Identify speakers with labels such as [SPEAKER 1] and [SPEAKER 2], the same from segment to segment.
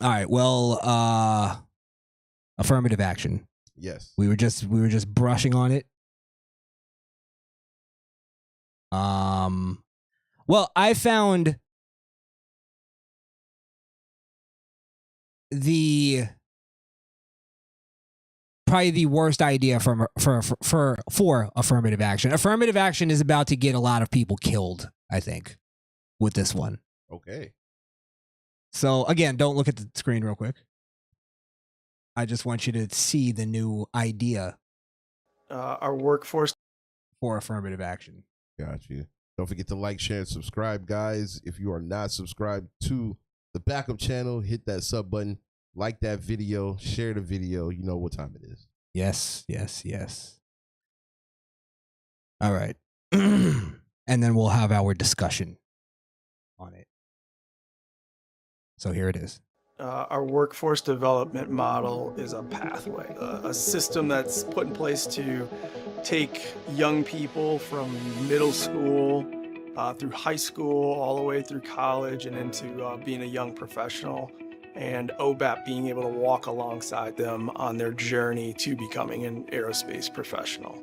[SPEAKER 1] All right. Well, affirmative action.
[SPEAKER 2] Yes.
[SPEAKER 1] We were just brushing on it. Well, I found probably the worst idea for affirmative action. Affirmative action is about to get a lot of people killed, I think, with this one.
[SPEAKER 2] Okay.
[SPEAKER 1] So again, don't look at the screen real quick. I just want you to see the new idea.
[SPEAKER 3] Our workforce
[SPEAKER 1] for affirmative action.
[SPEAKER 2] Got you. Don't forget to like, share, and subscribe, guys. If you are not subscribed to the backup channel, hit that sub button, like that video, share the video. You know what time it is.
[SPEAKER 1] Yes, yes, yes. All right. And then we'll have our discussion on it. So here it is.
[SPEAKER 3] Our workforce development model is a pathway, a system that's put in place to take young people from middle school through high school, all the way through college and into being a young professional, and OBAP being able to walk alongside them on their journey to becoming an aerospace professional.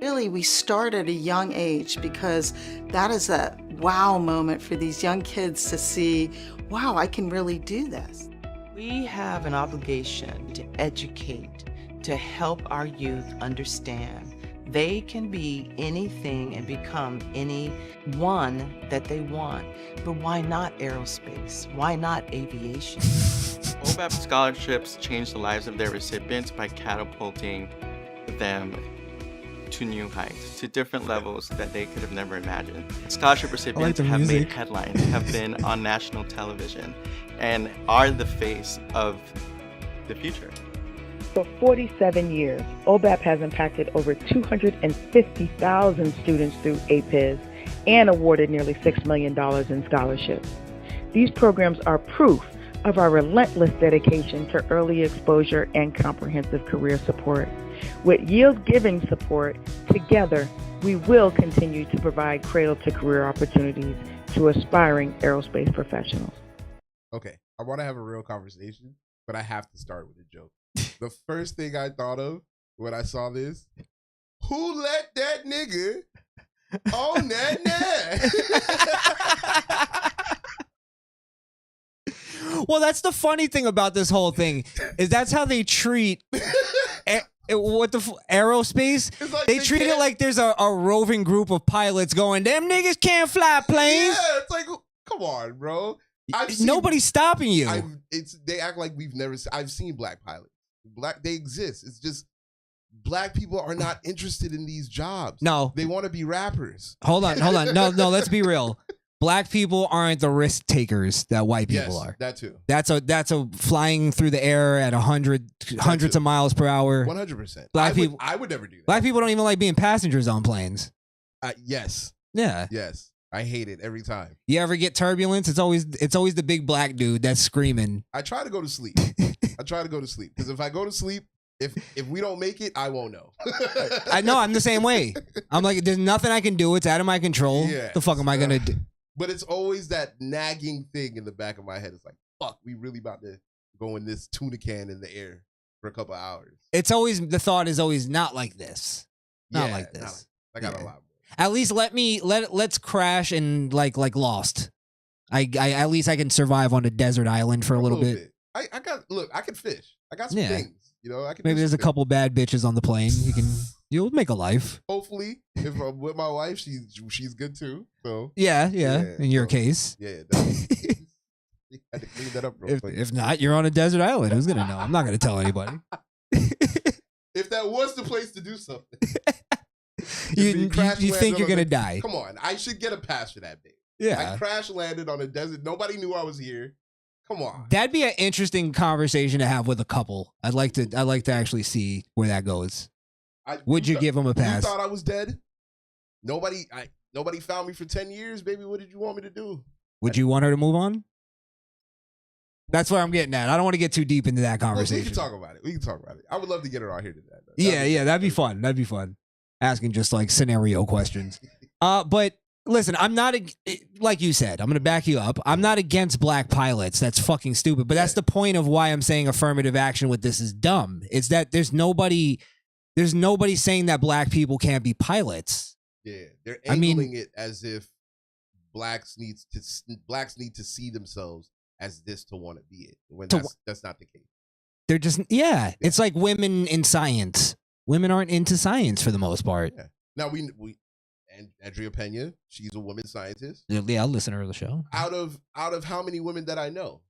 [SPEAKER 4] Really, we start at a young age because that is a wow moment for these young kids to see, wow, I can really do this.
[SPEAKER 5] We have an obligation to educate, to help our youth understand they can be anything and become anyone that they want. But why not aerospace? Why not aviation?
[SPEAKER 6] OBAP scholarships change the lives of their recipients by catapulting them to new heights, to different levels that they could have never imagined. Scholarship recipients have made headlines, have been on national television, and are the face of the future.
[SPEAKER 7] For 47 years, OBAP has impacted over 250,000 students through APIS and awarded nearly $6 million in scholarships. These programs are proof of our relentless dedication to early exposure and comprehensive career support. With yield-giving support, together, we will continue to provide cradle-to-career opportunities to aspiring aerospace professionals.
[SPEAKER 2] Okay, I want to have a real conversation, but I have to start with a joke. The first thing I thought of when I saw this, who let that nigga on that net?
[SPEAKER 1] Well, that's the funny thing about this whole thing is that's how they treat aerospace. Like they treat it like there's a roving group of pilots going, them niggas can't fly planes.
[SPEAKER 2] Yeah, it's like, come on, bro.
[SPEAKER 1] Nobody's stopping you.
[SPEAKER 2] They act like I've seen black pilots. They exist. It's just black people are not interested in these jobs.
[SPEAKER 1] No.
[SPEAKER 2] They want to be rappers.
[SPEAKER 1] Hold on. No, let's be real. Black people aren't the risk takers that white people are.
[SPEAKER 2] That too.
[SPEAKER 1] That's a flying through the air at hundreds of miles per hour.
[SPEAKER 2] 100%. I would never do that.
[SPEAKER 1] Black people don't even like being passengers on planes.
[SPEAKER 2] Yes.
[SPEAKER 1] Yeah.
[SPEAKER 2] Yes. I hate it every time.
[SPEAKER 1] You ever get turbulence? It's always the big black dude that's screaming.
[SPEAKER 2] I try to go to sleep. Because if I go to sleep, if we don't make it, I won't know.
[SPEAKER 1] I know. I'm the same way. I'm like, there's nothing I can do. It's out of my control. Yeah, the fuck am I gonna do?
[SPEAKER 2] But it's always that nagging thing in the back of my head. It's like, fuck, we really about to go in this tuna can in the air for a couple hours.
[SPEAKER 1] It's always, the thought is always not like this. Not like this.
[SPEAKER 2] I got a lot more.
[SPEAKER 1] At least let's crash and like Lost. I at least I can survive on a desert island for a little bit.
[SPEAKER 2] I can fish. I got some things. You know, I can.
[SPEAKER 1] Maybe there's a couple bad bitches on the plane. You'll make a life.
[SPEAKER 2] Hopefully, if I'm with my wife, she's good too. So
[SPEAKER 1] yeah. In your case,
[SPEAKER 2] yeah. You had to clean that up real quick.
[SPEAKER 1] If not, you're on a desert island. Who's gonna know? I'm not gonna tell anybody.
[SPEAKER 2] If that was the place to do something.
[SPEAKER 1] You think you're gonna die?
[SPEAKER 2] Come on, I should get a pass for that day.
[SPEAKER 1] Yeah,
[SPEAKER 2] I crash landed on a desert. Nobody knew I was here. Come on,
[SPEAKER 1] that'd be an interesting conversation to have with a couple. I'd like to actually see where that goes. Would you give them a pass?
[SPEAKER 2] You thought I was dead? Nobody found me for 10 years, baby. What did you want me to do?
[SPEAKER 1] Would you want her to move on? That's where I'm getting at. I don't want to get too deep into that conversation.
[SPEAKER 2] We can talk about it. I would love to get her out here to that.
[SPEAKER 1] Yeah, that'd be fun. Asking just like scenario questions. But listen, I'm not like you said. I'm going to back you up. I'm not against black pilots. That's fucking stupid. But that's the point of why I'm saying affirmative action with this is dumb. It's that there's nobody saying that black people can't be pilots.
[SPEAKER 2] Yeah, they're angling it as if blacks need to see themselves as this to want to be it. When that's not the case.
[SPEAKER 1] They're just it's like women in science. Women aren't into science for the most part.
[SPEAKER 2] Yeah. Now we and Andrea Pena, she's a woman scientist.
[SPEAKER 1] Yeah, I'll listen to her the show.
[SPEAKER 2] Out of how many women that I know,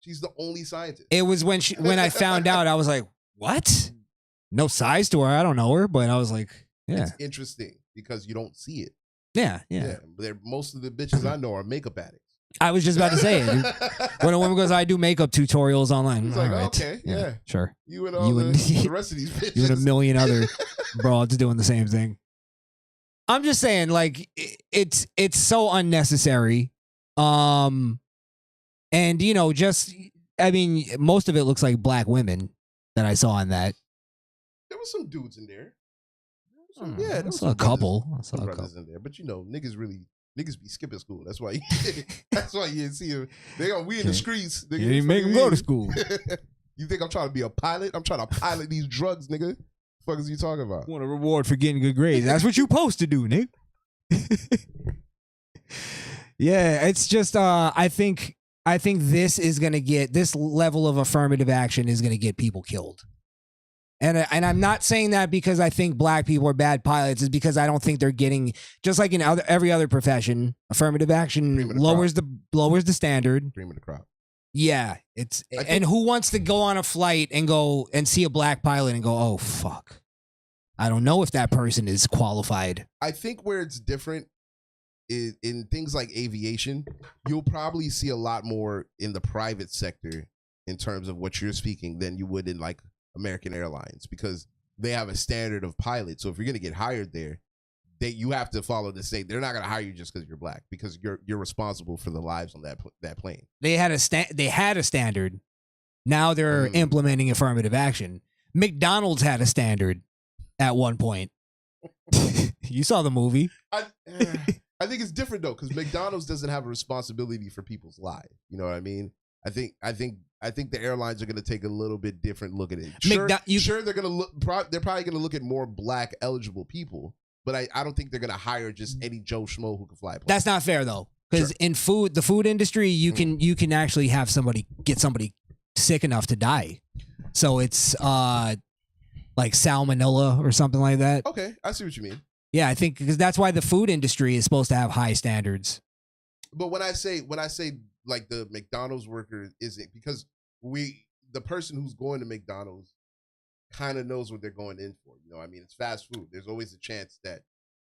[SPEAKER 2] she's the only scientist.
[SPEAKER 1] It was when I found out, I was like, what? No size to her. I don't know her, but I was like, yeah.
[SPEAKER 2] It's interesting because you don't see it.
[SPEAKER 1] Yeah.
[SPEAKER 2] Most of the bitches I know are makeup addicts.
[SPEAKER 1] I was just about to say it. Dude. When a woman goes, I do makeup tutorials online.
[SPEAKER 2] It's like, okay, yeah.
[SPEAKER 1] Sure.
[SPEAKER 2] You and the rest of these bitches.
[SPEAKER 1] You and a million other broads doing the same thing. I'm just saying, like, it's so unnecessary. And, most of it looks like black women that I on that.
[SPEAKER 2] There was some dudes in there.
[SPEAKER 1] There was a couple. I saw
[SPEAKER 2] brothers in there. But, niggas be skipping school. That's why you didn't see them. We in the streets.
[SPEAKER 1] You didn't make them go to school.
[SPEAKER 2] You think I'm trying to be a pilot? I'm trying to pilot these drugs, nigga. The fuck is you talking about?
[SPEAKER 1] Want a reward for getting good grades. That's what you supposed to do, nigga. Yeah, it's just I think this level of affirmative action is gonna get people killed. And I'm not saying that because I think black people are bad pilots. It's because I don't think they're getting, just like in every other profession, affirmative action lowers the standard.
[SPEAKER 2] Cream of the crop.
[SPEAKER 1] Yeah, and who wants to go on a flight and go and see a black pilot and go, oh fuck, I don't know if that person is qualified.
[SPEAKER 2] I think where it's different is in things like aviation. You'll probably see a lot more in the private sector in terms of what you're speaking than you would in like American Airlines, because they have a standard of pilots. So if you're going to get hired there, you have to follow the state. They're not going to hire you just because you're black, because you're responsible for the lives on that plane.
[SPEAKER 1] They had a standard. Now they're implementing affirmative action. McDonald's had a standard at one point. You saw the movie.
[SPEAKER 2] I think it's different though, because McDonald's doesn't have a responsibility for people's lives. You know what I mean? I think the airlines are going to take a little bit different look at it. Sure, they're going to look. They're probably going to look at more black eligible people, but I don't think they're going to hire just any Joe Schmo who can fly a plane.
[SPEAKER 1] That's not fair though, because in the food industry, you can actually have get somebody sick enough to die. So it's like salmonella or something like that.
[SPEAKER 2] Okay, I see what you mean.
[SPEAKER 1] Yeah, I think because that's why the food industry is supposed to have high standards.
[SPEAKER 2] But when I say like the McDonald's worker isn't, because the person who's going to McDonald's kind of knows what they're going in for. You know, I mean, it's fast food. There's always a chance that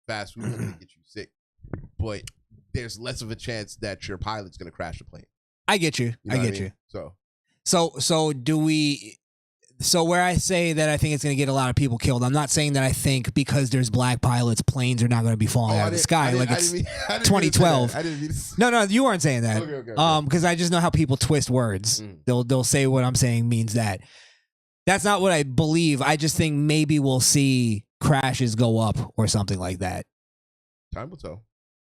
[SPEAKER 2] fast food is going to get you sick, but there's less of a chance that your pilot's going to crash the plane.
[SPEAKER 1] I get you.
[SPEAKER 2] You know
[SPEAKER 1] I get you. So do we? So where I say that I think it's going to get a lot of people killed, I'm not saying that I think because there's black pilots, planes are not going to be falling out of the sky like it's 2012. No, you weren't saying that.
[SPEAKER 2] Okay.
[SPEAKER 1] Because I just know how people twist words. They'll say what I'm saying means that. That's not what I believe. I just think maybe we'll see crashes go up or something like that.
[SPEAKER 2] Time will tell.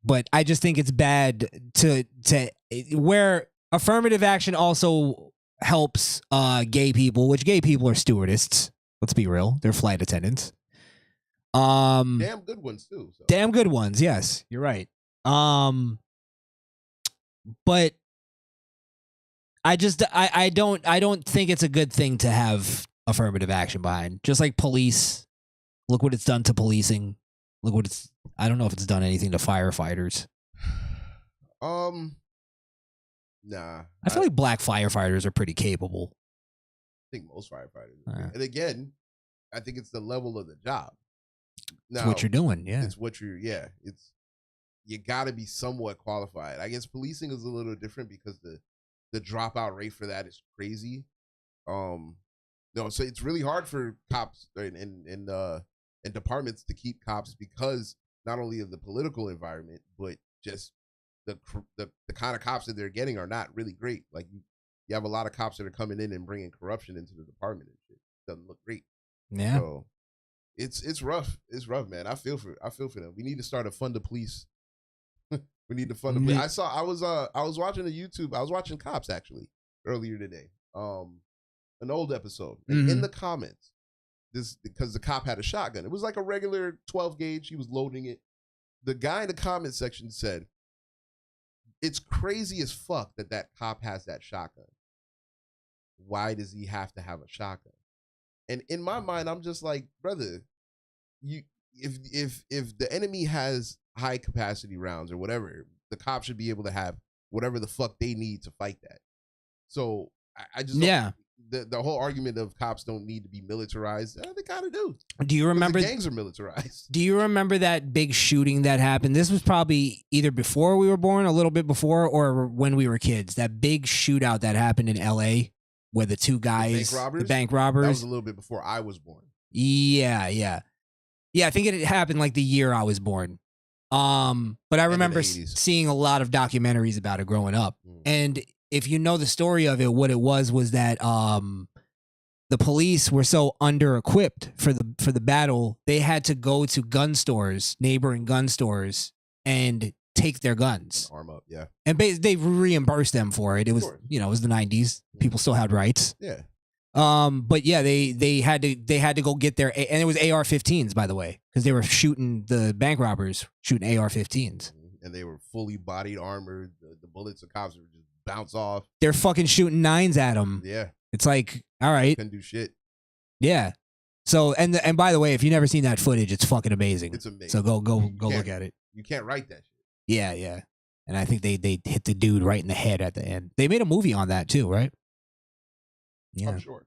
[SPEAKER 1] But I just think it's bad to where affirmative action also helps gay people, which gay people are stewardesses. Let's be real. They're flight attendants.
[SPEAKER 2] Damn good ones too. So.
[SPEAKER 1] Damn good ones, yes. You're right. But I don't think it's a good thing to have affirmative action behind. Just like police. Look what it's done to policing. I don't know if it's done anything to firefighters.
[SPEAKER 2] Nah.
[SPEAKER 1] I feel like black firefighters are pretty capable.
[SPEAKER 2] I think most firefighters. And again, I think it's the level of the job. Now,
[SPEAKER 1] it's what you're doing, yeah.
[SPEAKER 2] It's what you got to be somewhat qualified. I guess policing is a little different because the dropout rate for that is crazy. So it's really hard for cops and departments to keep cops because not only of the political environment, but just the kind of cops that they're getting are not really great. Like you have a lot of cops that are coming in and bringing corruption into the department and shit. Doesn't look great.
[SPEAKER 1] Yeah.
[SPEAKER 2] So it's rough. It's rough, man. I feel for them. We need to start a fund the police We need the fun to play. I was watching a YouTube. I was watching Cops actually earlier today. An old episode. And in the comments, because the cop had a shotgun. It was like a regular 12 gauge. He was loading it. The guy in the comment section said, "It's crazy as fuck that cop has that shotgun. Why does he have to have a shotgun?" And in my mind, I'm just like, brother, if the enemy has high capacity rounds or whatever, the cop should be able to have whatever the fuck they need to fight that. So I just the whole argument of cops don't need to be militarized, they kind of do.
[SPEAKER 1] Do you remember
[SPEAKER 2] the gangs are militarized?
[SPEAKER 1] Do you remember that big shooting that happened? This was probably either before we were born, a little bit before, or when we were kids. That big shootout that happened in LA where the two guys, the bank robbers.
[SPEAKER 2] That was a little bit before I was born.
[SPEAKER 1] Yeah. I think it happened like the year I was born. But I remember seeing a lot of documentaries about it growing up. And if you know the story of it, what it was that the police were so under-equipped for the battle, they had to go to gun stores, neighboring gun stores, and take their guns.
[SPEAKER 2] Arm up, yeah.
[SPEAKER 1] And they reimbursed them for it. It was, it was the 90s. People still had rights.
[SPEAKER 2] Yeah.
[SPEAKER 1] But yeah, they had to go get their, and it was AR-15s, by the way, because they were shooting the bank robbers, shooting AR-15s.
[SPEAKER 2] And they were fully bodied, armored. The bullets of cops were just bounce off.
[SPEAKER 1] They're fucking shooting 9s at them.
[SPEAKER 2] Yeah.
[SPEAKER 1] It's like, all right.
[SPEAKER 2] Couldn't do shit.
[SPEAKER 1] Yeah. So, and by the way, if you've never seen that footage, it's fucking amazing.
[SPEAKER 2] It's amazing.
[SPEAKER 1] So go look at it.
[SPEAKER 2] You can't write that shit.
[SPEAKER 1] Yeah. And I think they hit the dude right in the head at the end. They made a movie on that too, right? Yeah.
[SPEAKER 2] I'm sure.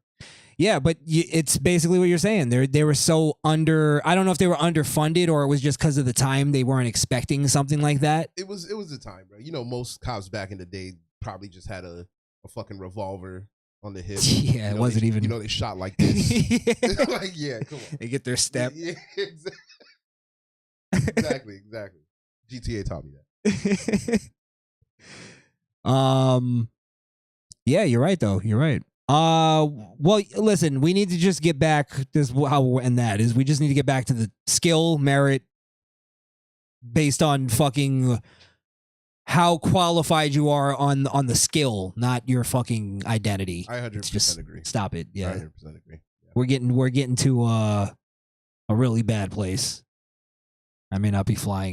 [SPEAKER 1] Yeah, but it's basically what you're saying. They were so under. I don't know if they were underfunded or it was just because of the time they weren't expecting something like that.
[SPEAKER 2] It was the time, bro. Most cops back in the day probably just had a fucking revolver on the hip.
[SPEAKER 1] Yeah, it wasn't even.
[SPEAKER 2] They shot like this. Like, yeah, come on.
[SPEAKER 1] They get their step.
[SPEAKER 2] Yeah, exactly. GTA taught me that.
[SPEAKER 1] Yeah, you're right though. You're right. Well, listen, we need to just get back. This is how we'll end that. Is we just need to get back to the skill, merit, based on fucking how qualified you are on the skill, not your fucking identity.
[SPEAKER 2] I 100% agree.
[SPEAKER 1] Stop it. Yeah,
[SPEAKER 2] 100% agree. Yeah.
[SPEAKER 1] We're getting to a really bad place. I may not be flying